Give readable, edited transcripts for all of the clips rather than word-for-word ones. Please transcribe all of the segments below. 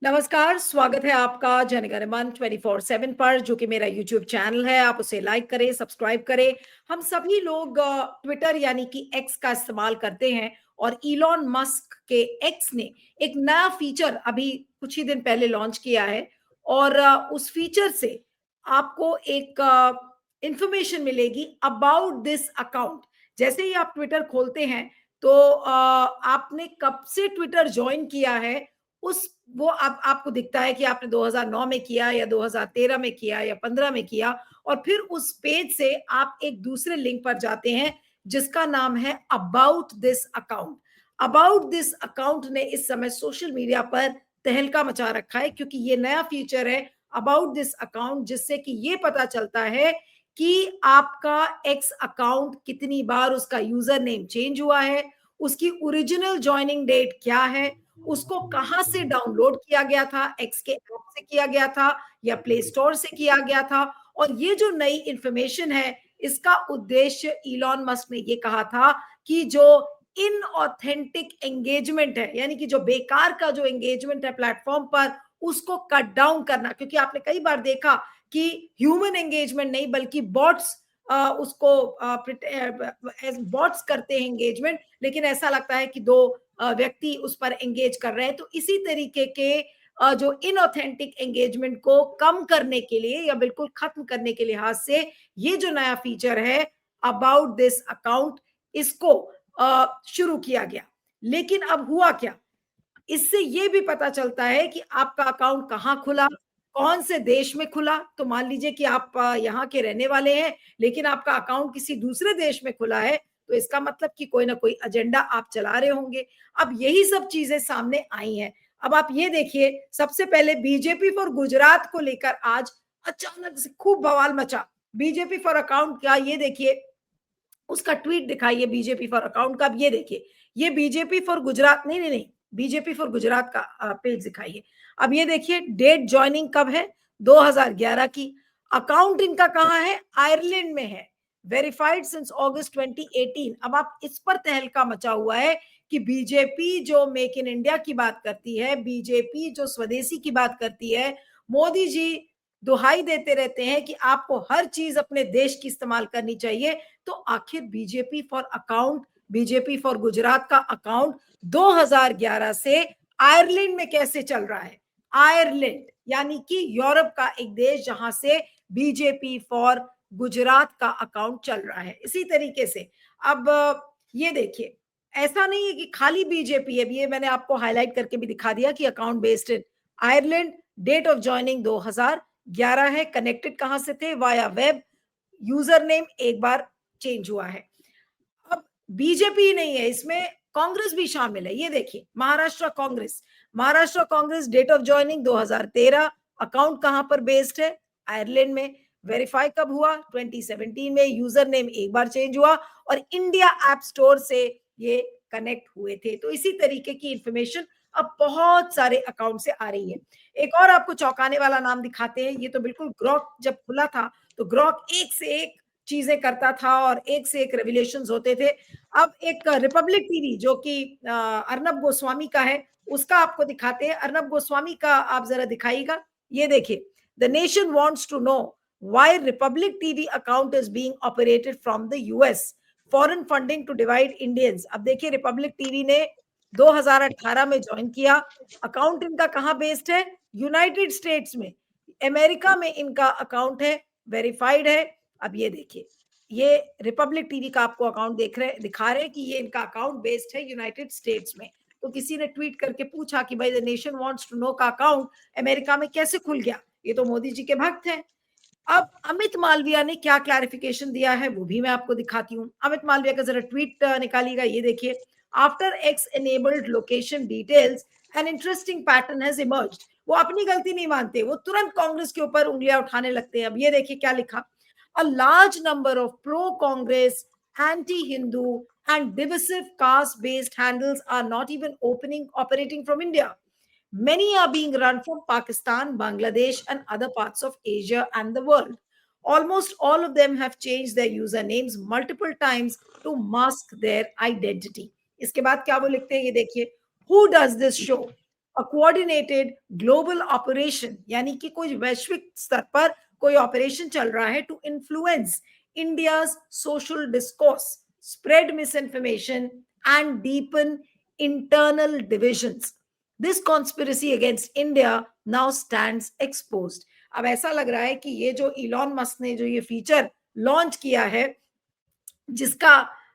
नमस्कार, स्वागत है आपका जनगणमन 24/7 पर, जो कि मेरा यूट्यूब चैनल है। आप उसे लाइक करें, सब्सक्राइब करें। हम सभी लोग ट्विटर यानी कि एक्स का इस्तेमाल करते हैं और इलॉन मस्क के एक्स ने एक नया फीचर अभी कुछ ही दिन पहले लॉन्च किया है और उस फीचर से आपको एक इंफॉर्मेशन मिलेगी अबाउट दिस अकाउंट। जैसे ही आप ट्विटर खोलते हैं, तो आपने कब से ट्विटर जॉइन किया है, उस वो अब आपको दिखता है कि आपने 2009 में किया या 2013 में किया या 15 में किया, और फिर उस पेज से आप एक दूसरे लिंक पर जाते हैं जिसका नाम है about this account. About this account ने इस समय सोशल मीडिया पर तहलका मचा रखा है, क्योंकि ये नया फीचर है अबाउट दिस अकाउंट, जिससे कि ये पता चलता है कि आपका एक्स अकाउंट कितनी बार उसका यूजर नेम चेंज हुआ है, उसकी ओरिजिनल ज्वाइनिंग डेट क्या है, उसको कहाँ से डाउनलोड किया गया था, एक्स के ऐप से किया गया था या प्ले स्टोर से किया गया था। और ये जो नई इंफॉर्मेशन है, इसका उद्देश्य इलॉन मस्क ने ये कहा था कि जो इनऑथेंटिक एंगेजमेंट है, यानी कि जो बेकार का जो एंगेजमेंट है प्लेटफॉर्म पर, उसको कट डाउन करना। क्योंकि आपने कई बार देखा कि ह्यूमन एंगेजमेंट नहीं बल्कि बॉट्स उसको बॉट्स करते हैं एंगेजमेंट, लेकिन ऐसा लगता है कि दो व्यक्ति उस पर एंगेज कर रहे हैं। तो इसी तरीके के जो इनऑथेंटिक एंगेजमेंट को कम करने के लिए या बिल्कुल खत्म करने के लिहाज से ये जो नया फीचर है अबाउट दिस अकाउंट, इसको शुरू किया गया। लेकिन अब हुआ क्या, इससे ये भी पता चलता है कि आपका अकाउंट कहाँ खुला, कौन से देश में खुला। तो मान लीजिए कि आप यहाँ के रहने वाले हैं, लेकिन आपका अकाउंट किसी दूसरे देश में खुला है, तो इसका मतलब कि कोई ना कोई एजेंडा आप चला रहे होंगे। अब यही सब चीजें सामने आई हैं। अब आप ये देखिए, सबसे पहले बीजेपी फॉर गुजरात को लेकर आज अचानक से खूब बवाल मचा। बीजेपी फॉर अकाउंट का ये देखिए, उसका ट्वीट दिखाइए बीजेपी फॉर अकाउंट का। अब ये देखिए, ये बीजेपी फॉर गुजरात नहीं नहीं नहीं, बीजेपी फॉर गुजरात का पेज दिखाइए। अब ये देखिए, डेट ज्वाइनिंग कब है, 2011 की। अकाउंट इनका कहाँ है, आयरलैंड में है, वेरीफाइड सिंस अगस्त 2018। अब आप इस पर तहलका मचा हुआ है कि बीजेपी जो मेक इन इंडिया की बात करती है, बीजेपी जो स्वदेशी की बात करती है, मोदी जी दुहाई देते रहते हैं कि आपको हर चीज अपने देश की इस्तेमाल करनी चाहिए। तो आखिर BJP for account, BJP for Gujarat का अकाउंट 2011 से आयरलैंड में कैसे चल रहा है। आयरलैंड यानी कि यूरोप का एक देश, जहां से बीजेपी फॉर गुजरात का अकाउंट चल रहा है। इसी तरीके से अब ये देखिए, ऐसा नहीं है कि खाली बीजेपी है, ये मैंने आपको हाईलाइट करके भी दिखा दिया कि account based in Ireland, date of joining 2011 है, कनेक्टेड कहां से थे, वाया वेब, यूजर नेम एक बार चेंज हुआ है। अब बीजेपी ही नहीं है इसमें, कांग्रेस भी शामिल है। ये देखिए, Maharashtra Congress, Maharashtra Congress, date of joining 2013, account कहां पर बेस्ड है, आयरलैंड में, वेरीफाई कब हुआ, 2017 में, यूजर नेम एक बार चेंज हुआ, और इंडिया ऐप स्टोर से ये कनेक्ट हुए थे। तो इसी तरीके की इंफॉर्मेशन अब बहुत सारे अकाउंट से आ रही है। एक और आपको चौंकाने वाला नाम दिखाते हैं। ये तो बिल्कुल, ग्रॉक जब खुला था तो ग्रॉक एक से एक चीजें करता था और एक से एक रेवलेशंस होते थे। अब एक रिपब्लिक टीवी जो कि अर्नब गोस्वामी का है, उसका आपको दिखाते हैं। अर्नब गोस्वामी का आप जरा दिखाइएगा। ये देखिए, the nation wants to know why Republic TV account is being operated from the US, foreign funding to divide Indians. अब देखिए, रिपब्लिक टीवी ने 2018 में ज्वाइन किया। अकाउंट इनका कहां बेस्ड है, यूनाइटेड स्टेट्स में, अमेरिका में इनका अकाउंट है, वेरीफाइड है। अब ये देखिए, ये रिपब्लिक टीवी का आपको अकाउंट दिखा रहे हैं कि ये इनका अकाउंट बेस्ड है यूनाइटेड स्टेट्स में। तो किसी ने ट्वीट करके पूछा कि भाई, the nation wants to know का अकाउंट अमेरिका में कैसे खुल गया, ये तो मोदी जी के भक्त हैं। अब अमित मालविया ने क्या क्लैरिफिकेशन दिया है, वो भी मैं आपको दिखाती हूँ। अमित मालविया का जरा ट्वीट निकालिएगा। ये देखिए, after x enabled location details an interesting pattern has emerged. वो अपनी गलती नहीं मानते, वो तुरंत कांग्रेस के ऊपर उंगलियां उठाने लगते हैं। अब ये देखिए क्या लिखा, a large number of pro-Congress, anti-Hindu, and divisive caste-based handles are not even operating from India. Many are being run from Pakistan, Bangladesh, and other parts of Asia and the world. Almost all of them have changed their usernames multiple times to mask their identity. इसके बाद क्या वो लिखते हैं, ये देखिए, who does this show? A coordinated global operation, यानी कि कोई वैश्विक स्तर पर कोई ऑपरेशन चल रहा है to influence India's social discourse, spread misinformation and deepen internal divisions. This conspiracy against India now stands exposed. अब ऐसा लग रहा है कि ये जो इलॉन मस्क ने जो ये फीचर लॉन्च किया है, जिसका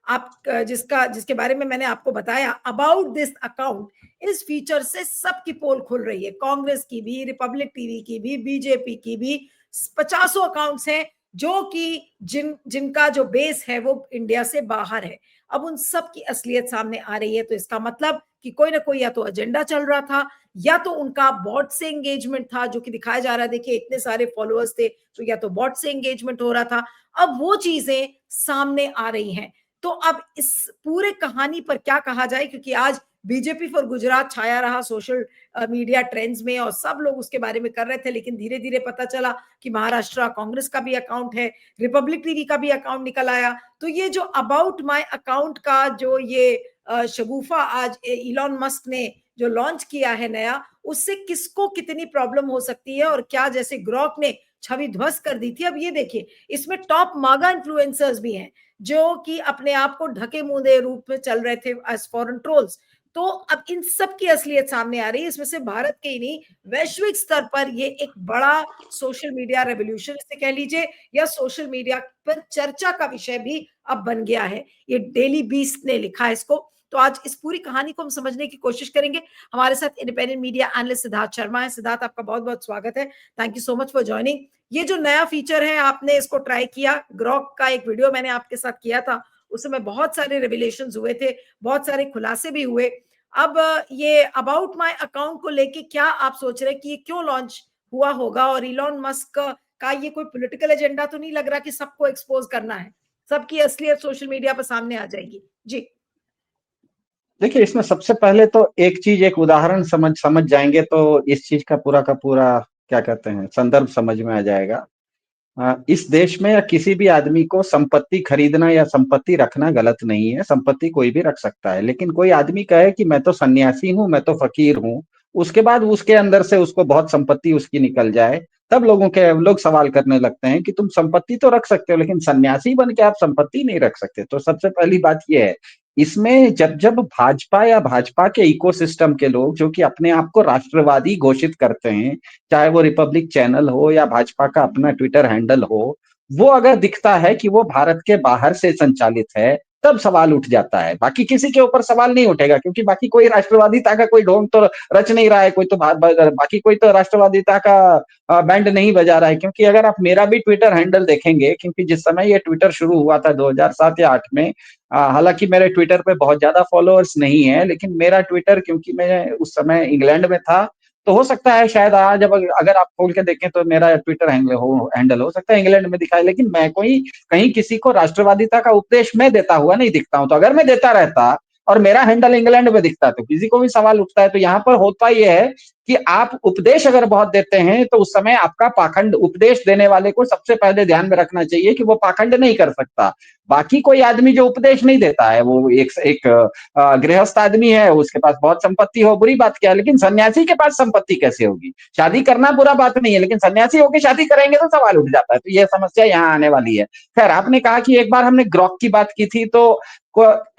आप जिसके बारे में मैंने आपको बताया, अबाउट दिस अकाउंट, इस फीचर से सबकी पोल खुल रही है, कांग्रेस की भी, रिपब्लिक टीवी की भी, बीजेपी की भी। 50 अकाउंट्स हैं जो कि जिनका जो बेस है वो इंडिया से बाहर है। अब उन सब की असलियत सामने आ रही है, तो इसका मतलब कि कोई ना कोई या तो एजेंडा चल रहा था, या तो उनका बॉट से एंगेजमेंट था, जो कि दिखाया जा रहा है। देखिए इतने सारे फॉलोअर्स थे, तो या तो बॉट से एंगेजमेंट हो रहा था। अब वो चीजें सामने आ रही हैं। तो अब इस पूरे कहानी पर क्या कहा जाए, क्योंकि आज बीजेपी फॉर गुजरात छाया रहा सोशल मीडिया ट्रेंड्स में, और सब लोग उसके बारे में कर रहे थे, लेकिन धीरे धीरे पता चला कि महाराष्ट्र कांग्रेस का भी अकाउंट है, रिपब्लिक टीवी का भी अकाउंट निकल आया। तो ये जो अबाउट माय अकाउंट का जो ये शगुफा आज इलॉन मस्क ने जो लॉन्च किया है नया, उससे किसको कितनी प्रॉब्लम हो सकती है, और क्या जैसे ग्रॉक ने छवि ध्वस्त कर दी थी, अब ये देखिए इसमें टॉप मागा इन्फ्लुएंसर्स भी हैं जो कि अपने आप को ढके मुंह रूप में चल रहे थे एज फॉरेन ट्रोल्स। तो अब इन सब की असलियत सामने आ रही है, इसमें से भारत के ही नहीं, वैश्विक स्तर पर ये एक बड़ा सोशल मीडिया रेवोल्यूशन इसे कह लीजिए, या सोशल मीडिया पर चर्चा का विषय भी अब बन गया है। ये डेली बीस्ट ने लिखा है इसको। तो आज इस पूरी कहानी को हम समझने की कोशिश करेंगे। हमारे साथ independent media analyst Siddharth Sharma है। सिद्धार्थ, आपका बहुत बहुत स्वागत है। Thank you so much for joining. ये जो नया फीचर है, आपने इसको ट्राई किया, ग्रॉक का एक वीडियो मैंने आपके साथ किया था, उसमें बहुत सारे रिविलेशंस हुए थे, बहुत सारे खुलासे भी हुए। अब ये अबाउट माय अकाउंट को लेके क्या आप सोच रहे हैं कि ये क्यों लॉन्च हुआ होगा, और इलॉन मस्क का ये कोई पॉलिटिकल एजेंडा तो नहीं लग रहा कि सबको एक्सपोज करना है, सबकी असलियत सोशल मीडिया पर सामने आ जाएगी? जी। देखिए, इसमें सबसे पहले तो एक चीज, एक उदाहरण समझ समझ जाएंगे तो इस चीज का पूरा क्या कहते हैं, संदर्भ समझ में आ जाएगा। इस देश में या किसी भी आदमी को संपत्ति खरीदना या संपत्ति रखना गलत नहीं है। संपत्ति कोई भी रख सकता है, लेकिन कोई आदमी कहे कि मैं तो सन्यासी हूं, मैं तो फकीर हूं, उसके बाद उसके अंदर से उसको बहुत संपत्ति उसकी निकल जाए, तब लोग सवाल करने लगते हैं कि तुम संपत्ति तो रख सकते हो, लेकिन सन्यासी बन के आप संपत्ति नहीं रख सकते। तो सबसे पहली बात यह है, इसमें जब जब भाजपा या भाजपा के इकोसिस्टम के लोग जो कि अपने आप को राष्ट्रवादी घोषित करते हैं, चाहे वो रिपब्लिक चैनल हो या भाजपा का अपना ट्विटर हैंडल हो, वो अगर दिखता है कि वो भारत के बाहर से संचालित है, तब सवाल उठ जाता है। बाकी किसी के ऊपर सवाल नहीं उठेगा, क्योंकि बाकी कोई राष्ट्रवादिता का कोई ढोंग तो रच नहीं रहा है, कोई तो बाकी कोई तो राष्ट्रवादिता का बैंड नहीं बजा रहा है। क्योंकि अगर आप मेरा भी ट्विटर हैंडल देखेंगे, क्योंकि जिस समय ये ट्विटर शुरू हुआ था 2007 या 8 में, हालांकि मेरे ट्विटर पे बहुत ज्यादा फॉलोअर्स नहीं है, लेकिन मेरा ट्विटर, क्योंकि मैं उस समय इंग्लैंड में था, तो हो सकता है शायद आज अब अगर आप खोल के देखें तो मेरा ट्विटर हैंडल हो सकता है इंग्लैंड में दिखाए, लेकिन मैं कोई कहीं किसी को राष्ट्रवादिता का उपदेश मैं देता हुआ नहीं दिखता हूं। तो अगर मैं देता रहता और मेरा हैंडल इंग्लैंड में दिखता तो किसी को भी सवाल उठता है। तो यहाँ पर होता यह है कि आप उपदेश अगर बहुत देते हैं तो उस समय आपका पाखंड, उपदेश देने वाले को सबसे पहले ध्यान में रखना चाहिए कि वो पाखंड नहीं कर सकता। बाकी कोई आदमी जो उपदेश नहीं देता है, वो एक गृहस्थ आदमी है, उसके पास बहुत संपत्ति हो, बुरी बात क्या है, लेकिन सन्यासी के पास संपत्ति कैसे होगी? शादी करना बुरा बात नहीं है, लेकिन सन्यासी होकर शादी करेंगे तो सवाल उठ जाता है। तो ये समस्या यहाँ आने वाली है। खैर, आपने कहा कि एक बार हमने ग्रॉक की बात की थी, तो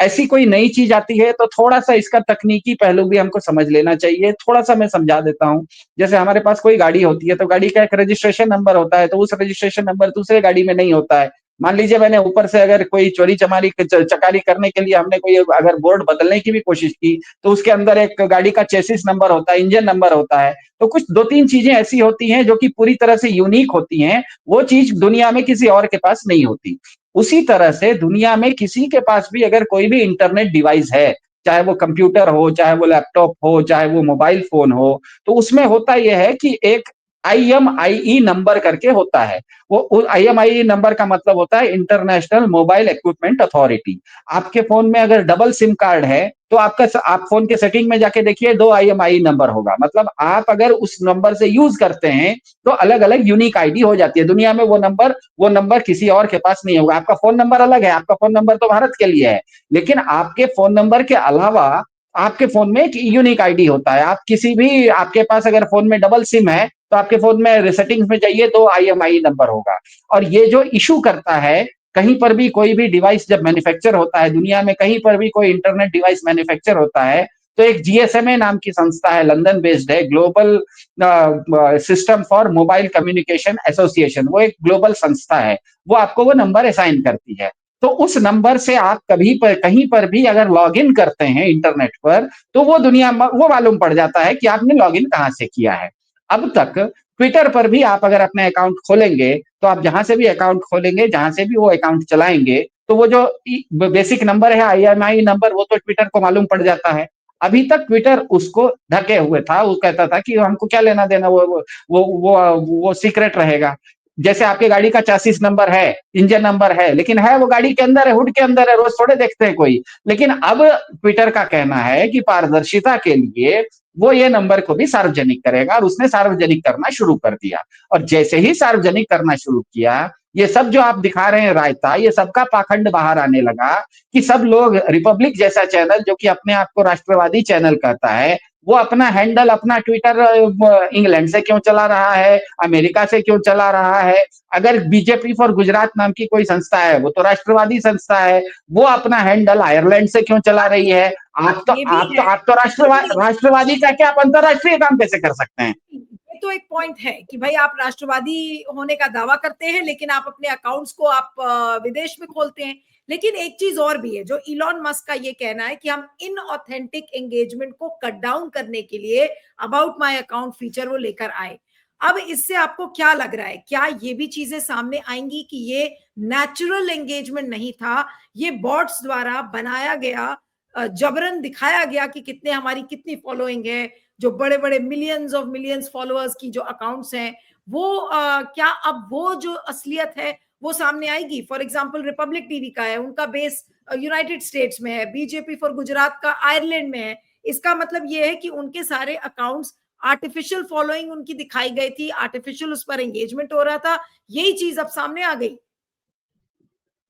ऐसी कोई नई चीज आती है तो थोड़ा सा इसका तकनीकी पहलू भी हमको समझ लेना चाहिए। थोड़ा सा मैं समझा देता हूं। जैसे हमारे पास कोई गाड़ी होती है तो गाड़ी का एक रजिस्ट्रेशन नंबर होता है, तो उस रजिस्ट्रेशन नंबर दूसरे गाड़ी में नहीं होता है। मान लीजिए मैंने ऊपर से अगर कोई चोरी चमारी चकारी करने के लिए हमने कोई अगर बोर्ड बदलने की भी कोशिश की, तो उसके अंदर एक गाड़ी का चेसिस नंबर होता है, इंजन नंबर होता है। तो कुछ दो तीन चीजें ऐसी होती हैं जो कि पूरी तरह से यूनिक होती हैं, वो चीज दुनिया में किसी और के पास नहीं होती। उसी तरह से दुनिया में किसी के पास भी अगर कोई भी इंटरनेट डिवाइस है, चाहे वो कंप्यूटर हो, चाहे वो लैपटॉप हो, चाहे वो मोबाइल फोन हो, तो उसमें होता यह है कि एक IMEI नंबर करके होता है। वो IMEI नंबर का मतलब होता है इंटरनेशनल मोबाइल इक्विपमेंट अथॉरिटी। आपके फोन में अगर डबल सिम कार्ड है तो आप फोन के सेटिंग में जाके देखिए, 2 IMEI नंबर होगा। मतलब आप अगर उस नंबर से यूज करते हैं तो अलग अलग यूनिक आईडी हो जाती है। दुनिया में वो नंबर किसी और के पास नहीं होगा। आपका फोन नंबर अलग है, आपका फोन नंबर तो भारत के लिए है, लेकिन आपके फोन नंबर के अलावा आपके फोन में एक यूनिक आईडी होता है। आप किसी भी, आपके पास अगर फोन में डबल सिम है तो आपके फोन में सेटिंग्स में जाइए तो IMEI नंबर होगा। और ये जो इशू करता है, कहीं पर भी कोई भी डिवाइस जब मैन्युफैक्चर होता है दुनिया में, कहीं पर भी कोई इंटरनेट डिवाइस मैन्युफैक्चर होता है, तो एक GSMA नाम की संस्था है, लंदन बेस्ड है, global system for mobile communication association, वो एक ग्लोबल संस्था है। वो आपको वो नंबर असाइन करती है। तो उस नंबर से आप कभी पर कहीं पर भी अगर लॉग इन करते हैं इंटरनेट पर, तो वो दुनिया वो मालूम पड़ जाता है कि आपने लॉग इन कहां से किया है। अब तक ट्विटर पर भी आप अगर अपने अकाउंट खोलेंगे, तो आप जहां से भी अकाउंट खोलेंगे, जहां से भी वो अकाउंट चलाएंगे, तो वो जो बेसिक नंबर है, IMEI नंबर, वो तो ट्विटर को मालूम पड़ जाता है। अभी तक ट्विटर उसको ढके हुए था, वो कहता था कि हमको क्या लेना देना, वो सीक्रेट रहेगा। जैसे आपकी गाड़ी का चासीस नंबर है, इंजन नंबर है, लेकिन है वो गाड़ी के अंदर है, हुड के अंदर है, रोज थोड़े देखते हैं कोई। लेकिन अब ट्विटर का कहना है कि पारदर्शिता के लिए वो ये नंबर को भी सार्वजनिक करेगा, और उसने सार्वजनिक करना शुरू कर दिया। और जैसे ही सार्वजनिक करना शुरू किया, ये सब जो आप दिखा रहे हैं रायता, ये सबका पाखंड बाहर आने लगा कि सब लोग, रिपब्लिक जैसा चैनल जो कि अपने आप को राष्ट्रवादी चैनल कहता है, वो अपना हैंडल, अपना ट्विटर इंग्लैंड से क्यों चला रहा है, अमेरिका से क्यों चला रहा है। अगर बीजेपी फॉर गुजरात नाम की कोई संस्था है, वो तो राष्ट्रवादी संस्था है, वो अपना हैंडल आयरलैंड से क्यों चला रही है। आप तो ये भी आप तो है, आप तो राष्ट्रवादी का क्या, आप अंतरराष्ट्रीय काम कैसे कर सकते हैं। ये तो एक पॉइंट है कि भाई आप राष्ट्रवादी होने का दावा करते हैं लेकिन आप अपने अकाउंट्स को आप विदेश में खोलते हैं। लेकिन एक चीज और भी है जो इलॉन मस्क का ये कहना है कि हम इन ऑथेंटिक एंगेजमेंट को कट डाउन करने के लिए अबाउट माय अकाउंट फीचर वो लेकर आए। अब इससे आपको क्या लग रहा है, क्या ये भी चीजें सामने आएंगी कि ये नेचुरल एंगेजमेंट नहीं था, ये बॉट्स द्वारा बनाया गया, जबरन दिखाया गया कि कितने हमारी कितनी फॉलोइंग है, जो बड़े बड़े मिलियंस ऑफ मिलियंस फॉलोअर्स की जो अकाउंट्स हैं, वो क्या अब वो जो असलियत है वो सामने आएगी। फॉर एग्जांपल रिपब्लिक टीवी का है, उनका बेस यूनाइटेड स्टेट्स में है, बीजेपी फॉर गुजरात का आयरलैंड में है। इसका मतलब ये है कि उनके सारे अकाउंट्स आर्टिफिशियल फॉलोइंग उनकी दिखाई गई थी, आर्टिफिशियल उस पर एंगेजमेंट हो रहा था। यही चीज अब सामने आ गई।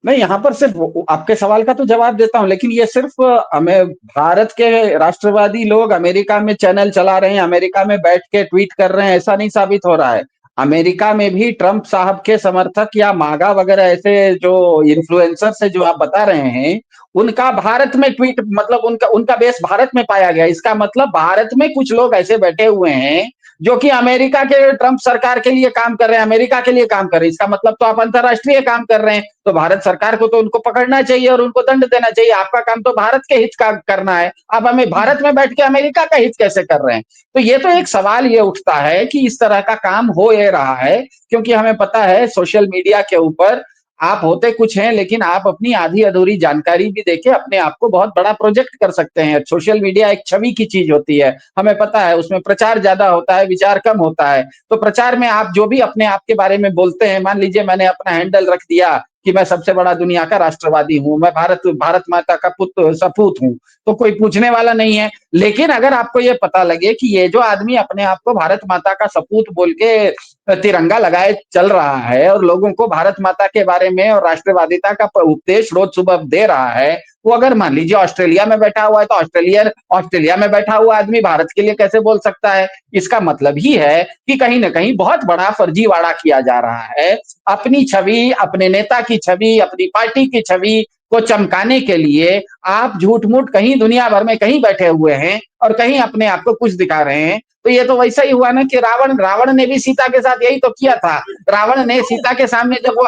मैं यहाँ पर सिर्फ आपके सवाल का तो जवाब देता हूँ, लेकिन ये सिर्फ हमें भारत के राष्ट्रवादी लोग अमेरिका में चैनल चला रहे हैं, अमेरिका में बैठ के ट्वीट कर रहे हैं, ऐसा नहीं साबित हो रहा है। अमेरिका में भी ट्रंप साहब के समर्थक या मागा वगैरह ऐसे जो इन्फ्लुएंसर्स है जो आप बता रहे हैं, उनका भारत में ट्वीट, मतलब उनका उनका बेस भारत में पाया गया। इसका मतलब भारत में कुछ लोग ऐसे बैठे हुए हैं जो कि अमेरिका के ट्रंप सरकार के लिए काम कर रहे हैं, अमेरिका के लिए काम कर रहे हैं। इसका मतलब तो आप अंतरराष्ट्रीय काम कर रहे हैं, तो भारत सरकार को तो उनको पकड़ना चाहिए और उनको दंड देना चाहिए। आपका काम तो भारत के हित का करना है, आप हमें भारत में बैठ के अमेरिका का हित कैसे कर रहे हैं। तो ये तो एक सवाल ये उठता है कि इस तरह का काम हो ये रहा है, क्योंकि हमें पता है सोशल मीडिया के ऊपर आप होते कुछ हैं, लेकिन आप अपनी आधी अधूरी जानकारी भी देके अपने आप को बहुत बड़ा प्रोजेक्ट कर सकते हैं। सोशल मीडिया एक छवि की चीज होती है, हमें पता है, उसमें प्रचार ज्यादा होता है, विचार कम होता है। तो प्रचार में आप जो भी अपने आप के बारे में बोलते हैं, मान लीजिए मैंने अपना हैंडल रख दिया कि मैं सबसे बड़ा दुनिया का राष्ट्रवादी हूं, मैं भारत माता का पुत्र सपूत हूं, तो कोई पूछने वाला नहीं है। लेकिन अगर आपको ये पता लगे कि ये जो आदमी अपने आप को भारत माता का सपूत बोल के तिरंगा लगाए चल रहा है और लोगों को भारत माता के बारे में और राष्ट्रवादिता का उपदेश रोज सुबह दे रहा है, वो अगर मान लीजिए ऑस्ट्रेलिया में बैठा हुआ है, तो ऑस्ट्रेलिया में बैठा हुआ आदमी भारत के लिए कैसे बोल सकता है। इसका मतलब ही है कि कहीं ना कहीं बहुत बड़ा फर्जीवाड़ा किया जा रहा है। अपनी छवि, अपने नेता की छवि, अपनी पार्टी की छवि को चमकाने के लिए आप झूठ मूठ कहीं दुनिया भर में कहीं बैठे हुए हैं और कहीं अपने आप को कुछ दिखा रहे हैं। तो ये तो वैसा ही हुआ ना कि रावण रावण ने भी सीता के साथ यही तो किया था। रावण ने सीता के सामने जब वो,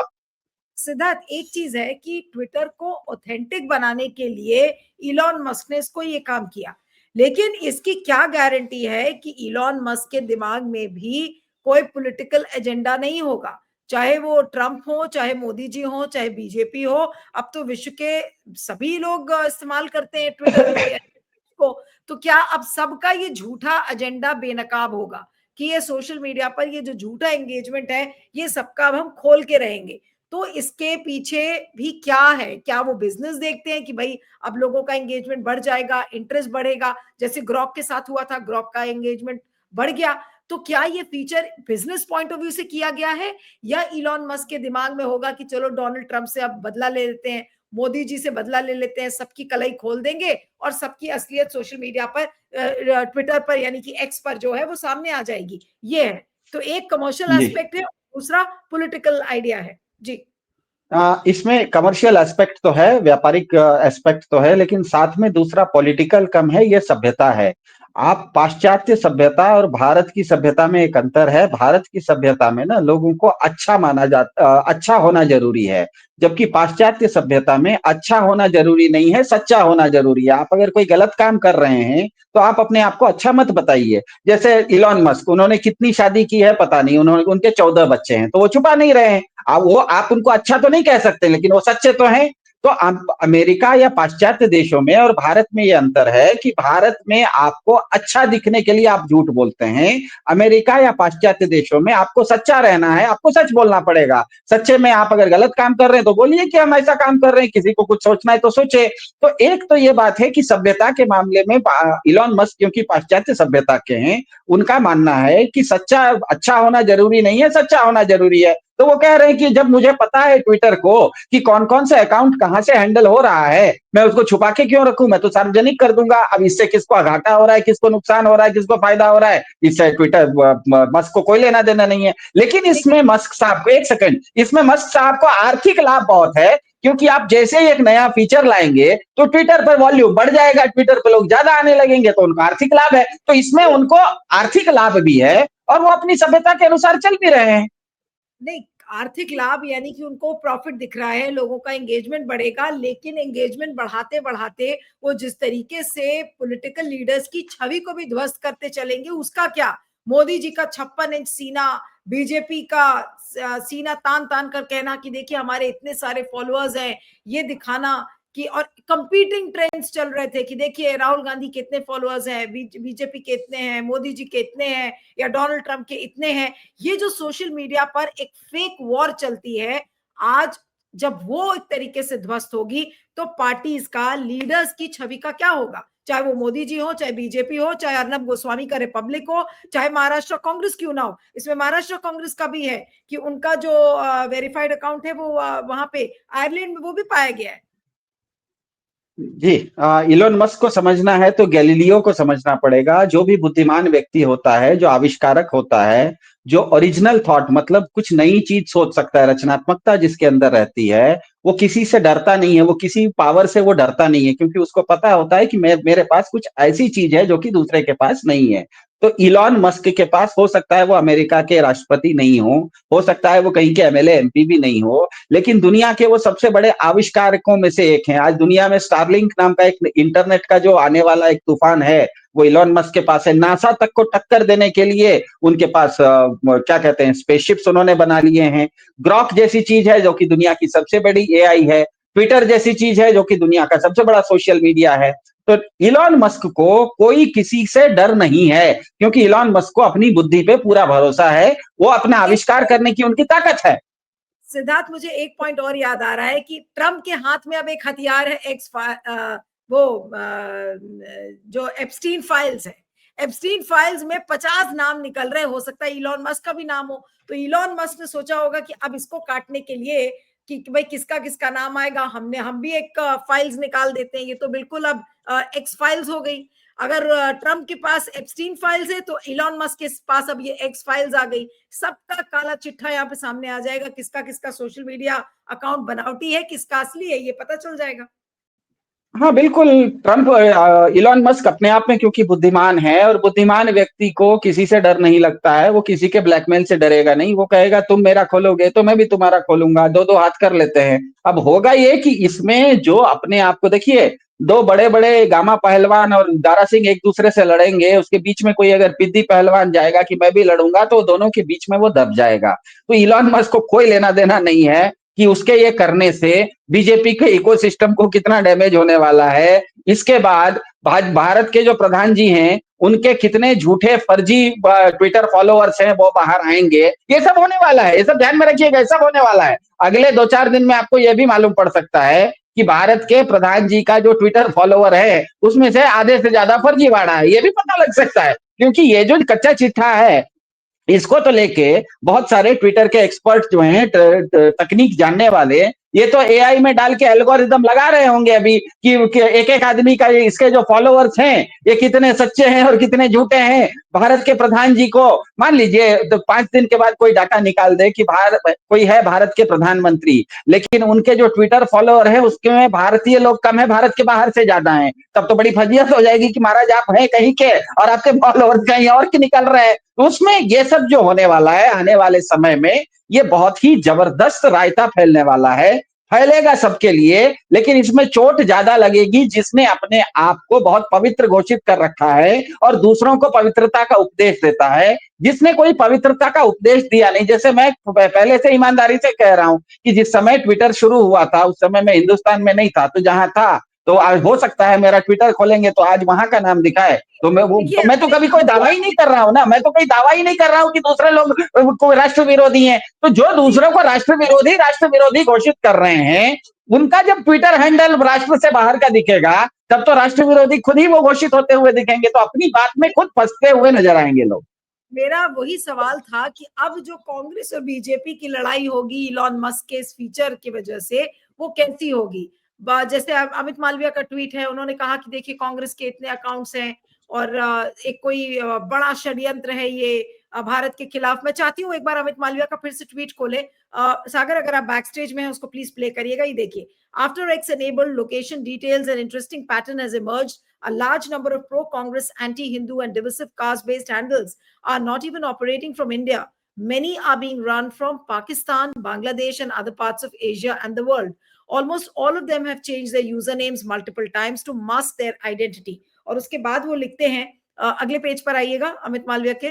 सिद्धार्थ, एक चीज है कि ट्विटर को ऑथेंटिक बनाने के लिए इलॉन मस्क ने इसको ये काम किया, लेकिन इसकी क्या गारंटी है कि इलॉन मस्क के दिमाग में भी कोई पॉलिटिकल एजेंडा नहीं होगा। चाहे वो ट्रंप हो, चाहे मोदी जी हो, चाहे बीजेपी हो, अब तो विश्व के सभी लोग इस्तेमाल करते हैं ट्विटर को। तो क्या अब सबका ये झूठा एजेंडा बेनकाब होगा कि ये सोशल मीडिया पर ये जो झूठा एंगेजमेंट है ये सबका अब हम खोल के रहेंगे। तो इसके पीछे भी क्या है, क्या वो बिजनेस देखते हैं कि भाई अब लोगों का एंगेजमेंट बढ़ जाएगा, इंटरेस्ट बढ़ेगा, जैसे ग्रॉक के साथ हुआ था, ग्रॉक का एंगेजमेंट बढ़ गया। तो क्या ये feature business point of view से किया गया है, या इलॉन मस्क के दिमाग में होगा कि चलो डोनाल्ड ट्रंप से अब बदला ले लेते हैं, मोदी जी से बदला ले लेते हैं, सबकी कलाई खोल देंगे और सबकी असलियत सोशल मीडिया पर, ट्विटर पर यानी कि एक्स पर जो है वो सामने आ जाएगी। ये है। तो एक कमर्शियल जी। एस्पेक्ट है, दूसरा पॉलिटिकल आइडिया है। जी। इसमें कमर्शियल एस्पेक्ट तो है, व्यापारिक एस्पेक्ट तो है, लेकिन साथ में दूसरा पॉलिटिकल कम है, ये सभ्यता है। आप पाश्चात्य सभ्यता और भारत की सभ्यता में एक अंतर है। भारत की सभ्यता में ना लोगों को अच्छा माना जाता, अच्छा होना जरूरी है, जबकि पाश्चात्य सभ्यता में अच्छा होना जरूरी नहीं है, सच्चा होना जरूरी है। आप अगर कोई गलत काम कर रहे हैं तो आप अपने आप को अच्छा मत बताइए। जैसे इलॉन मस्क, उन्होंने कितनी शादी की है पता नहीं, उन्होंने उनके 14 बच्चे हैं, तो वो छुपा नहीं रहे हैं। आप उनको अच्छा तो नहीं कह सकते, लेकिन वो सच्चे तो हैं। तो अमेरिका या पाश्चात्य देशों में और भारत में ये अंतर है कि भारत में आपको अच्छा दिखने के लिए आप झूठ बोलते हैं। अमेरिका या पाश्चात्य देशों में आपको सच्चा रहना है, आपको सच बोलना पड़ेगा। सच्चे में आप अगर गलत काम कर रहे हैं तो बोलिए कि हम ऐसा काम कर रहे हैं, किसी को कुछ सोचना है तो सोचे। तो एक तो ये बात है कि सभ्यता के मामले में इलॉन मस्क क्योंकि पाश्चात्य सभ्यता के हैं, उनका मानना है कि सच्चा अच्छा होना जरूरी नहीं है, सच्चा होना जरूरी है। तो वो कह रहे हैं कि जब मुझे पता है ट्विटर को कि कौन कौन से अकाउंट कहां से हैंडल हो रहा है, मैं उसको छुपा के क्यों रखूं, मैं तो सार्वजनिक कर दूंगा। अब इससे किसको घाटा हो रहा है, किसको नुकसान हो रहा है, किसको फायदा हो रहा है, इससे ट्विटर मस्क को कोई लेना देना नहीं है। लेकिन इसमें मस्क साहब को, एक सेकंड, इसमें मस्क साहब को आर्थिक लाभ बहुत है, क्योंकि आप जैसे ही एक नया फीचर लाएंगे तो ट्विटर पर वॉल्यूम बढ़ जाएगा, ट्विटर पर लोग ज्यादा आने लगेंगे, तो उनको आर्थिक लाभ है। तो इसमें उनको आर्थिक लाभ भी है और वो अपनी सभ्यता के अनुसार चल भी रहे हैं। नहीं, आर्थिक लाभ यानी कि उनको प्रॉफिट दिख रहा है, लोगों का एंगेजमेंट बढ़ेगा, लेकिन एंगेजमेंट बढ़ाते बढ़ाते वो जिस तरीके से पॉलिटिकल लीडर्स की छवि को भी ध्वस्त करते चलेंगे, उसका क्या? मोदी जी का 56 इंच सीना, बीजेपी का सीना तान तान कर कहना कि देखिए हमारे इतने सारे फॉलोअर्स हैं, ये दिखाना कि, और कंपीटिंग ट्रेंड्स चल रहे थे कि देखिए राहुल गांधी के इतने फॉलोअर्स हैं, बीजेपी के इतने हैं, मोदी जी के इतने हैं, या डोनाल्ड ट्रंप के इतने हैं। ये जो सोशल मीडिया पर एक फेक वॉर चलती है, आज जब वो एक तरीके से ध्वस्त होगी तो पार्टीज का, लीडर्स की छवि का क्या होगा? चाहे वो मोदी जी हो, चाहे बीजेपी हो, चाहे अर्नब गोस्वामी का रिपब्लिक हो, चाहे महाराष्ट्र कांग्रेस क्यों ना हो। इसमें महाराष्ट्र कांग्रेस का भी है कि उनका जो वेरीफाइड अकाउंट है वो वहां पे आयरलैंड में वो भी पाया गया है। जी, इलोन मस्क को समझना है तो गैलीलियो को समझना पड़ेगा। जो भी बुद्धिमान व्यक्ति होता है, जो आविष्कारक होता है, जो ओरिजिनल थॉट मतलब कुछ नई चीज सोच सकता है, रचनात्मकता जिसके अंदर रहती है, वो किसी से डरता नहीं है, वो किसी पावर से वो डरता नहीं है, क्योंकि उसको पता होता है कि मेरे पास कुछ ऐसी चीज है जो कि दूसरे के पास नहीं है। तो इलॉन मस्क के पास हो सकता है वो अमेरिका के राष्ट्रपति नहीं हो सकता है वो कहीं के एमएलए एमपी भी नहीं हो, लेकिन दुनिया के वो सबसे बड़े आविष्कारकों में से एक हैं। आज दुनिया में स्टारलिंक नाम का एक इंटरनेट का जो आने वाला एक तूफान है, वो इलॉन मस्क के पास है। नासा तक को टक्कर देने के लिए उनके पास क्या कहते हैं, स्पेसशिप्स उन्होंने बना लिए हैं। ग्रॉक जैसी चीज है जो कि दुनिया की सबसे बड़ी एआई है। ट्विटर जैसी चीज है जो कि दुनिया का सबसे बड़ा सोशल मीडिया है। तो इलॉन मस्क को कोई किसी से डर नहीं है, क्योंकि इलॉन मस्क को अपनी बुद्धि पे पूरा भरोसा है, वो अपना आविष्कार करने की उनकी ताकत है। सिद्धार्थ, मुझे एक पॉइंट और याद आ रहा है कि ट्रंप के हाथ में अब एक हथियार है, वो जो एप्स्टीन फाइल्स है। एप्स्टीन फाइल्स में 50 नाम निकल रहे, हो सकता है इलॉन मस्क का भी नाम हो। तो इलॉन मस्क ने सोचा होगा कि अब इसको काटने के लिए कि भाई किसका किसका नाम आएगा, हम भी एक फाइल्स निकाल देते हैं। ये तो बिल्कुल अब एक्स फाइल्स हो गई। अगर ट्रंप के पास एप्स्टीन फाइल्स है तो इलॉन मस्क के पास अब ये एक्स फाइल्स आ गई। सबका काला चिट्ठा यहाँ पे सामने आ जाएगा, किसका किसका सोशल मीडिया अकाउंट बनावटी है, किसका असली है, ये पता चल जाएगा। हाँ बिल्कुल। ट्रंप, इलॉन मस्क अपने आप में क्योंकि बुद्धिमान है, और बुद्धिमान व्यक्ति को किसी से डर नहीं लगता है, वो किसी के ब्लैकमेल से डरेगा नहीं। वो कहेगा तुम मेरा खोलोगे तो मैं भी तुम्हारा खोलूंगा, दो दो हाथ कर लेते हैं। अब होगा ये कि इसमें जो अपने आप को देखिए, दो बड़े बड़े गामा पहलवान और दारा सिंह एक दूसरे से लड़ेंगे, उसके बीच में कोई अगर पिद्दी पहलवान जाएगा कि मैं भी लड़ूंगा, तो दोनों के बीच में वो दब जाएगा। तो इलॉन मस्क को कोई लेना देना नहीं है कि उसके ये करने से बीजेपी के इकोसिस्टम को कितना डैमेज होने वाला है। इसके बाद भारत के जो प्रधान जी हैं, उनके कितने झूठे फर्जी ट्विटर फॉलोअर्स हैं वो बाहर आएंगे। ये सब होने वाला है, ये सब ध्यान में रखिएगा, ये सब होने वाला है। अगले 2-4 दिन में आपको यह भी मालूम पड़ सकता है कि भारत के प्रधान जी का जो ट्विटर फॉलोअर है उसमें से आधे से ज्यादा फर्जीवाड़ा है, ये भी पता लग सकता है। क्योंकि ये जो कच्चा चिट्ठा है, इसको तो लेके बहुत सारे ट्विटर के एक्सपर्ट जो हैं, तकनीक जानने वाले, ये तो एआई में डाल के एल्गोरिदम लगा रहे होंगे अभी कि एक एक आदमी का इसके जो फॉलोअर्स हैं ये कितने सच्चे हैं और कितने झूठे हैं। भारत के प्रधान जी को मान लीजिए तो 5 दिन के बाद कोई डाटा निकाल दे कि भारत कोई है भारत के प्रधानमंत्री, लेकिन उनके जो ट्विटर फॉलोअर है उसमें भारतीय लोग कम है, भारत के बाहर से ज्यादा है, तब तो बड़ी फजीयत हो जाएगी कि महाराज आप हैं कहीं के और आपके फॉलोअर्स कहीं और के निकल रहे हैं। तो उसमें ये सब जो होने वाला है आने वाले समय में, ये बहुत ही जबरदस्त रायता फैलने वाला है, फैलेगा सबके लिए, लेकिन इसमें चोट ज्यादा लगेगी जिसने अपने आप को बहुत पवित्र घोषित कर रखा है और दूसरों को पवित्रता का उपदेश देता है। जिसने कोई पवित्रता का उपदेश दिया नहीं, जैसे मैं पहले से ईमानदारी से कह रहा हूं कि जिस समय ट्विटर शुरू हुआ था उस समय मैं हिंदुस्तान में नहीं था, तो जहां था तो आज हो सकता है मेरा ट्विटर खोलेंगे तो आज वहां का नाम दिखाए, तो देखिए मैं तो कभी कोई दावा ही नहीं कर रहा हूं ना, मैं तो कोई दावा ही नहीं कर रहा हूं कि दूसरे लोग कोई राष्ट्र विरोधी हैं। तो जो दूसरों को राष्ट्र विरोधी घोषित कर रहे हैं, उनका जब ट्विटर हैंडल राष्ट्र से बाहर का दिखेगा तब तो राष्ट्र विरोधी खुद ही वो घोषित होते हुए दिखेंगे, तो अपनी बात में खुद फंसते हुए नजर आएंगे लोग। मेरा वही सवाल था कि अब जो कांग्रेस और बीजेपी की लड़ाई होगी इलॉन मस्क के इस फीचर की वजह से, वो कैसी होगी। जैसे अमित मालविया का ट्वीट है, उन्होंने कहा कि देखिए कांग्रेस के इतने अकाउंट्स हैं और एक कोई बड़ा षड्यंत्र है ये भारत के खिलाफ। मैं चाहती हूँ एक बार अमित मालविया का फिर से ट्वीट खोले। सागर अगर आप बैक स्टेज में हैं उसको प्लीज प्ले करिएगा। ये देखिए, after x enabled location details, an interesting pattern has emerged. A large number of pro-Congress, anti-Hindu and divisive caste-based handles are not even operating from India. Many are being run from Pakistan, Bangladesh, and other parts of Asia and the world. Almost all of them have changed their usernames multiple times to mask their identity. और उसके बाद वो लिखते हैं, अगले page पर आइएगा अमित मालविया के,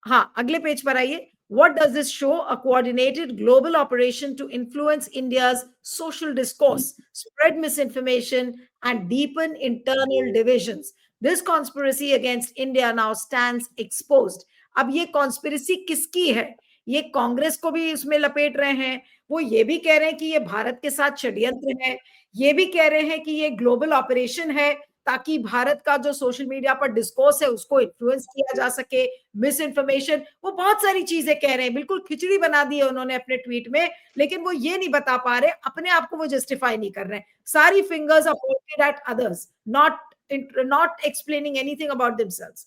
हाँ अगले पेज पर आइए। What does this show? A coordinated global operation to influence India's social discourse, spread misinformation, and deepen internal divisions. This conspiracy against India now stands exposed. अब ये कॉन्स्पिरेसी किसकी है? ये कांग्रेस को भी इसमें लपेट रहे हैं। वो ये भी कह रहे हैं कि ये भारत के साथ षड्यंत्र है, ये भी कह रहे हैं कि ये ग्लोबल ऑपरेशन है ताकि भारत का जो सोशल मीडिया पर डिस्कोर्स है उसको इन्फ्लुएंस किया जा सके, मिस इन्फॉर्मेशन, वो बहुत सारी चीजें कह रहे हैं। बिल्कुल खिचड़ी बना दी है उन्होंने अपने ट्वीट में, लेकिन वो ये नहीं बता पा रहे, अपने आप को वो जस्टिफाई नहीं कर रहे। सारी fingers are pointed at others, not explaining anything about themselves.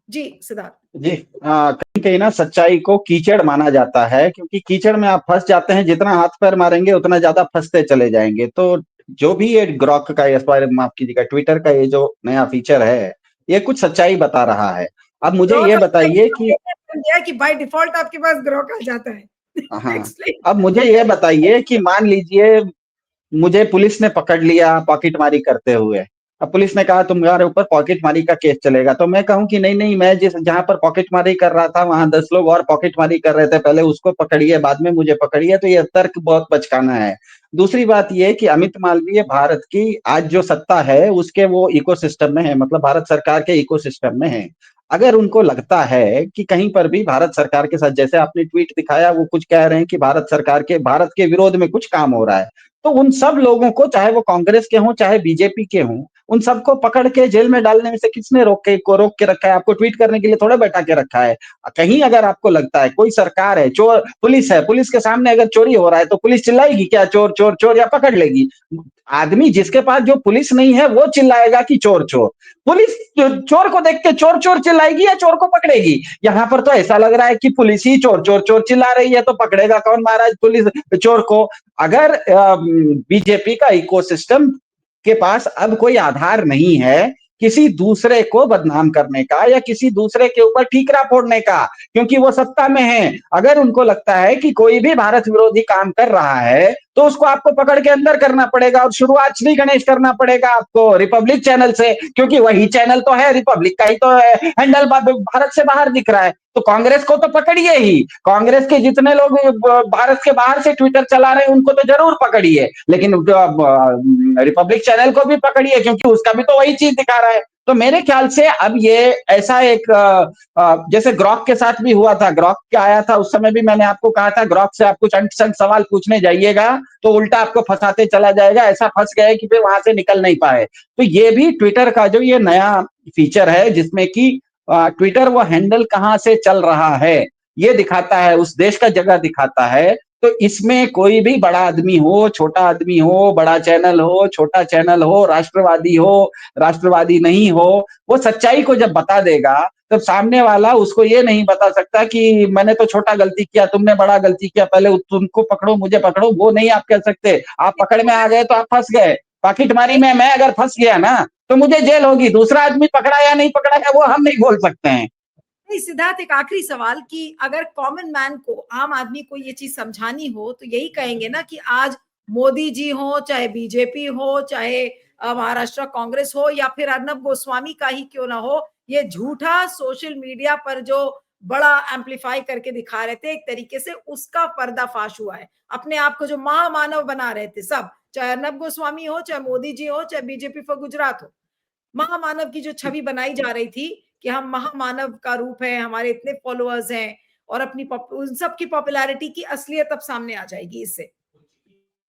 जी सिद्धार्थ जी, कहीं कहीं ना सच्चाई को कीचड़ माना जाता है, क्योंकि कीचड़ में आप फंस जाते हैं, जितना हाथ पैर मारेंगे उतना ज्यादा फंसते चले जाएंगे। तो जो भी ये ग्रॉक का, माफ कीजिएगा, ट्विटर का ये जो नया फीचर है, ये कुछ सच्चाई बता रहा है। अब मुझे ये बताइए कि बाय डिफॉल्ट आपके पास ग्रॉक आ जाता है। हाँ, अब मुझे ये बताइए कि मान लीजिए मुझे पुलिस ने पकड़ लिया पॉकेटमारी करते हुए। अब पुलिस ने कहा तुम्हारे ऊपर पॉकेटमारी का केस चलेगा, तो मैं कहूं कि नहीं नहीं, मैं जिस जहां पर पॉकेटमारी कर रहा था वहां 10 लोग और पॉकेटमारी कर रहे थे, पहले उसको पकड़िए बाद में मुझे पकड़िए, तो ये तर्क बहुत बचकाना है। दूसरी बात ये कि अमित मालवीय भारत की आज जो सत्ता है उसके वो इकोसिस्टम में है, मतलब भारत सरकार के इकोसिस्टम में है। अगर उनको लगता है कि कहीं पर भी भारत सरकार के साथ, जैसे आपने ट्वीट दिखाया, वो कुछ कह रहे हैं कि भारत के विरोध में कुछ काम हो रहा है, तो उन सब लोगों को, चाहे वो कांग्रेस के हों चाहे बीजेपी के हों, उन सबको पकड़ के जेल में डालने में से किसने रोक के रखा है? आपको ट्वीट करने के लिए थोड़ा बैठा के रखा है। कहीं अगर आपको लगता है कोई सरकार है, चोर पुलिस है, पुलिस के सामने अगर चोरी हो रहा है तो पुलिस चिल्लाएगी क्या चोर चोर चोर, या पकड़ लेगी? आदमी जिसके पास जो पुलिस नहीं है वो चिल्लाएगा कि चोर चोर। पुलिस चोर को देख के चोर चोर चिल्लाएगी या चोर को पकड़ेगी? यहाँ पर तो ऐसा लग रहा है कि पुलिस ही चोर चोर चोर चिल्ला रही है, तो पकड़ेगा कौन महाराज पुलिस चोर को? अगर बीजेपी का इकोसिस्टम के पास अब कोई आधार नहीं है किसी दूसरे को बदनाम करने का या किसी दूसरे के ऊपर ठीकरा फोड़ने का, क्योंकि वो सत्ता में है, अगर उनको लगता है कि कोई भी भारत विरोधी काम कर रहा है तो उसको आपको पकड़ के अंदर करना पड़ेगा, और शुरुआत श्री गणेश करना पड़ेगा आपको रिपब्लिक चैनल से, क्योंकि वही चैनल तो है, रिपब्लिक का ही तो है हैंडल, भारत से बाहर दिख रहा है। तो कांग्रेस को तो पकड़िए ही, कांग्रेस के जितने लोग भारत के बाहर से ट्विटर चला रहे हैं उनको तो जरूर पकड़िए, लेकिन रिपब्लिक चैनल को भी पकड़िए क्योंकि उसका भी तो वही चीज दिखा रहा है। तो मेरे ख्याल से अब ये ऐसा एक जैसे ग्रॉक के साथ भी हुआ था, ग्रॉक क्या आया था उस समय भी मैंने आपको कहा था ग्रॉक से आप कुछ अंट सवाल पूछने जाइएगा तो उल्टा आपको फंसाते चला जाएगा, ऐसा फंस गए कि फिर वहां से निकल नहीं पाए। तो ये भी ट्विटर का जो ये नया फीचर है जिसमें कि ट्विटर वो हैंडल कहाँ से चल रहा है ये दिखाता है, उस देश का जगह दिखाता है, तो इसमें कोई भी बड़ा आदमी हो, छोटा आदमी हो, बड़ा चैनल हो, छोटा चैनल हो, राष्ट्रवादी हो, राष्ट्रवादी नहीं हो, वो सच्चाई को जब बता देगा, तब सामने वाला उसको ये नहीं बता सकता कि मैंने तो छोटा गलती किया, तुमने बड़ा गलती किया, पहले तुमको पकड़ो, मुझे पकड़ो, वो नहीं आप कह सकते। आप पकड़ में आ गए तो आप फंस गए। पाकिटमारी में मैं अगर फंस गया ना, तो मुझे जेल होगी। दूसरा आदमी पकड़ा या नहीं पकड़ा है, वो हम नहीं बोल सकते हैं। नहीं, सिद्धार्थ, एक आखिरी सवाल कि अगर कॉमन मैन को, आम आदमी को ये चीज समझानी हो तो यही कहेंगे ना कि आज मोदी जी हो, चाहे बीजेपी हो, चाहे महाराष्ट्र कांग्रेस हो, या फिर अर्नब गोस्वामी का ही क्यों ना हो, ये झूठा सोशल मीडिया पर जो बड़ा एम्पलीफाई करके दिखा रहे थे, एक तरीके से उसका पर्दाफाश हुआ है। अपने आप को जो महामानव बना रहे थे सब, चाहे अर्नब गोस्वामी हो, चाहे मोदी जी हो, चाहे बीजेपी फॉर गुजरात हो, महामानव की जो छवि बनाई जा रही थी कि हम महामानव का रूप है, हमारे इतने फॉलोअर्स हैं, और अपनी उन सब की पॉपुलैरिटी की असलियत अब सामने आ जाएगी इससे।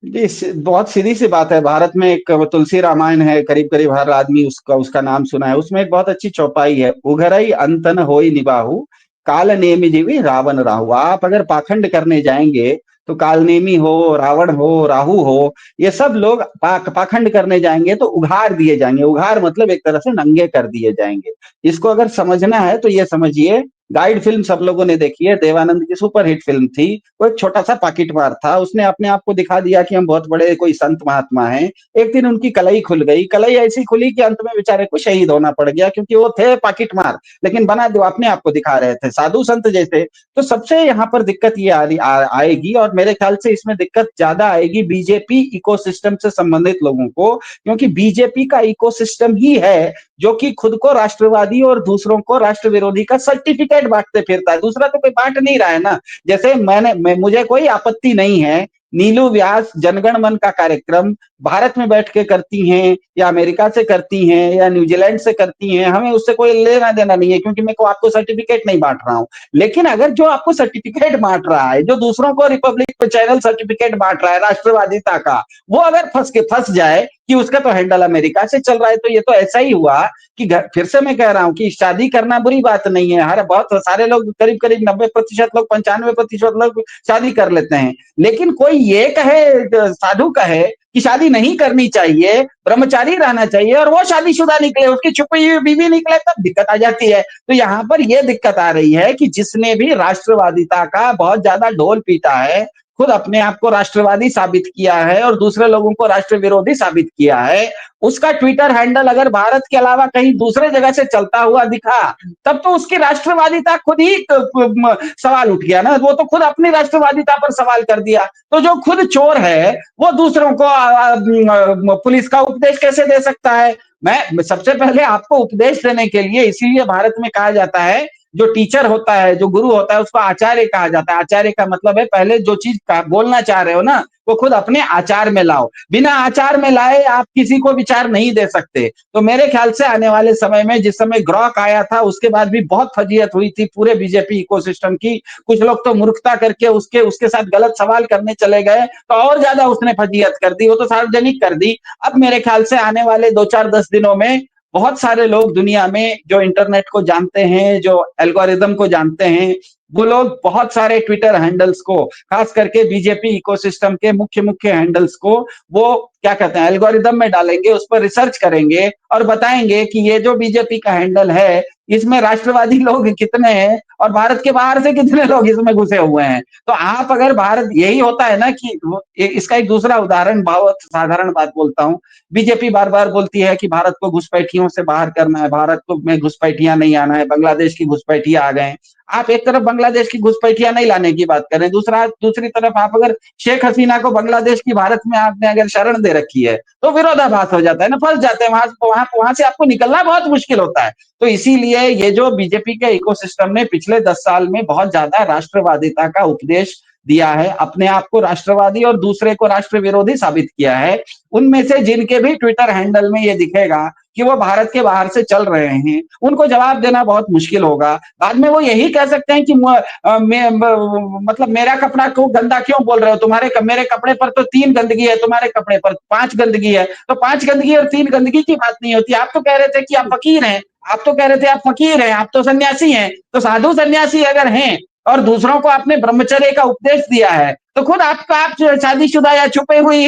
जी, बहुत सीधी सी बात है। भारत में एक तुलसी रामायण है, करीब करीब हर आदमी उसका नाम सुना है। उसमें एक बहुत अच्छी चौपाई है, उघरई अंतन होई निबाहु, काल नेमि जीवी रावण राहु। आप अगर पाखंड करने जाएंगे तो कालनेमी हो, रावण हो, राहु हो, ये सब लोग पाखंड करने जाएंगे तो उघाड़ दिए जाएंगे। उघाड़ मतलब एक तरह से नंगे कर दिए जाएंगे। इसको अगर समझना है तो ये समझिए, गाइड फिल्म सब लोगों ने देखी है, देवानंद की सुपरहिट फिल्म थी। वो एक छोटा सा पाकिट मार था, उसने अपने आप को दिखा दिया कि हम बहुत बड़े कोई संत महात्मा हैं। एक दिन उनकी कलई खुल गई, कलई ऐसी खुली कि अंत में बेचारे को शहीद होना पड़ गया, क्योंकि वो थे पाकिट मार, लेकिन बना दो अपने आप को दिखा रहे थे साधु संत जैसे। तो सबसे यहाँ पर दिक्कत ये आएगी, और मेरे ख्याल से इसमें दिक्कत ज्यादा आएगी बीजेपी इकोसिस्टम से संबंधित लोगों को, क्योंकि बीजेपी का इकोसिस्टम ही है जो कि खुद को राष्ट्रवादी और दूसरों को राष्ट्र विरोधी का सर्टिफिकेट बांटते फिरता है। दूसरा तो कोई बांट नहीं रहा है ना। जैसे मुझे कोई आपत्ति नहीं है, नीलू व्यास जनगण मन का कार्यक्रम भारत में बैठ के करती हैं, या अमेरिका से करती हैं, या न्यूजीलैंड से करती हैं, हमें उससे कोई लेना देना नहीं है, क्योंकि मैं को आपको सर्टिफिकेट नहीं बांट रहा हूं। लेकिन अगर जो आपको सर्टिफिकेट बांट रहा है, जो दूसरों को रिपब्लिक चैनल सर्टिफिकेट बांट रहा है राष्ट्रवादिता का, वो अगर फंस जाए कि उसका तो हैंडल अमेरिका से चल रहा है, तो ये तो ऐसा ही हुआ कि फिर से मैं कह रहा हूं कि शादी करना बुरी बात नहीं है। हर बहुत सारे लोग, करीब करीब 90% लोग, 95% लोग शादी कर लेते हैं। लेकिन कोई ये कहे, साधु कहे कि शादी नहीं करनी चाहिए, ब्रह्मचारी रहना चाहिए, और वो शादीशुदा निकले, उसकी छुपी हुई बीवी निकले, तब दिक्कत आ जाती है। तो यहाँ पर ये दिक्कत आ रही है कि जिसने भी राष्ट्रवादिता का बहुत ज्यादा ढोल पीटा है, खुद अपने आप को राष्ट्रवादी साबित किया है और दूसरे लोगों को राष्ट्र विरोधी साबित किया है, उसका ट्विटर हैंडल अगर भारत के अलावा कहीं दूसरे जगह से चलता हुआ दिखा, तब तो उसकी राष्ट्रवादिता खुद ही सवाल उठ गया ना। वो तो खुद अपनी राष्ट्रवादिता पर सवाल कर दिया। तो जो खुद चोर है, वो दूसरों को पुलिस का उपदेश कैसे दे सकता है? मैं सबसे पहले आपको उपदेश देने के लिए, इसीलिए भारत में कहा जाता है, जो टीचर होता है, जो गुरु होता है, उसको आचार्य कहा जाता है। आचार्य का मतलब है पहले जो चीज बोलना चाह रहे हो ना, वो खुद अपने आचार में लाओ। बिना आचार में लाए आप किसी को विचार नहीं दे सकते। तो मेरे ख्याल से आने वाले समय में, जिस समय ग्रॉक आया था उसके बाद भी बहुत फजीयत हुई थी पूरे बीजेपी इकोसिस्टम की। कुछ लोग तो मूर्खता करके उसके साथ गलत सवाल करने चले गए, तो और ज्यादा उसने फजीयत कर दी, वो तो सार्वजनिक कर दी। अब मेरे ख्याल से आने वाले 2 4 10 दिनों में बहुत सारे लोग दुनिया में जो इंटरनेट को जानते हैं, जो एल्गोरिदम को जानते हैं, वो लोग बहुत सारे ट्विटर हैंडल्स को, खास करके बीजेपी इकोसिस्टम के मुख्य मुख्य हैंडल्स को, वो क्या कहते हैं, एल्गोरिदम में डालेंगे, उस पर रिसर्च करेंगे और बताएंगे कि ये जो बीजेपी का हैंडल है, इसमें राष्ट्रवादी लोग कितने हैं और भारत के बाहर से कितने लोग इसमें घुसे हुए हैं। तो आप अगर भारत, यही होता है ना कि इसका एक दूसरा उदाहरण, बहुत साधारण बात बोलता हूं। बीजेपी बार बार बोलती है कि भारत को घुसपैठियों से बाहर करना है, भारत को में घुसपैठियां नहीं आना है, बांग्लादेश की घुसपैठियां आ गए। आप एक तरफ बांग्लादेश की घुसपैठियां नहीं लाने की बात करें, दूसरी तरफ आप अगर शेख हसीना को बांग्लादेश की भारत में आपने अगर शरण दे रखी है, तो विरोधाभास हो जाता है ना, फंस जाते हैं वहां से आपको निकलना बहुत मुश्किल होता है। तो इसीलिए ये जो बीजेपी के इकोसिस्टम ने पिछले 10 साल में बहुत ज्यादा राष्ट्रवादिता का उपदेश दिया है, अपने आप को राष्ट्रवादी और दूसरे को राष्ट्र विरोधी साबित किया है, उनमें से जिनके भी ट्विटर हैंडल में ये दिखेगा कि वो भारत के बाहर से चल रहे हैं, उनको जवाब देना बहुत मुश्किल होगा। बाद में वो यही कह सकते हैं कि मतलब मेरा कपड़ा को गंदा क्यों बोल रहे हो, मेरे कपड़े पर तो 3 गंदगी है, तुम्हारे कपड़े पर 5 गंदगी है। तो 5 गंदगी और 3 गंदगी की बात नहीं होती। आप तो कह रहे थे कि आप फकीर हैं, आप तो कह रहे थे आप फकीर हैं, आप तो सन्यासी हैं। तो साधु सन्यासी अगर हैं और दूसरों को आपने ब्रह्मचर्य का उपदेश दिया है, तो खुद आप शादीशुदा या छुपी हुई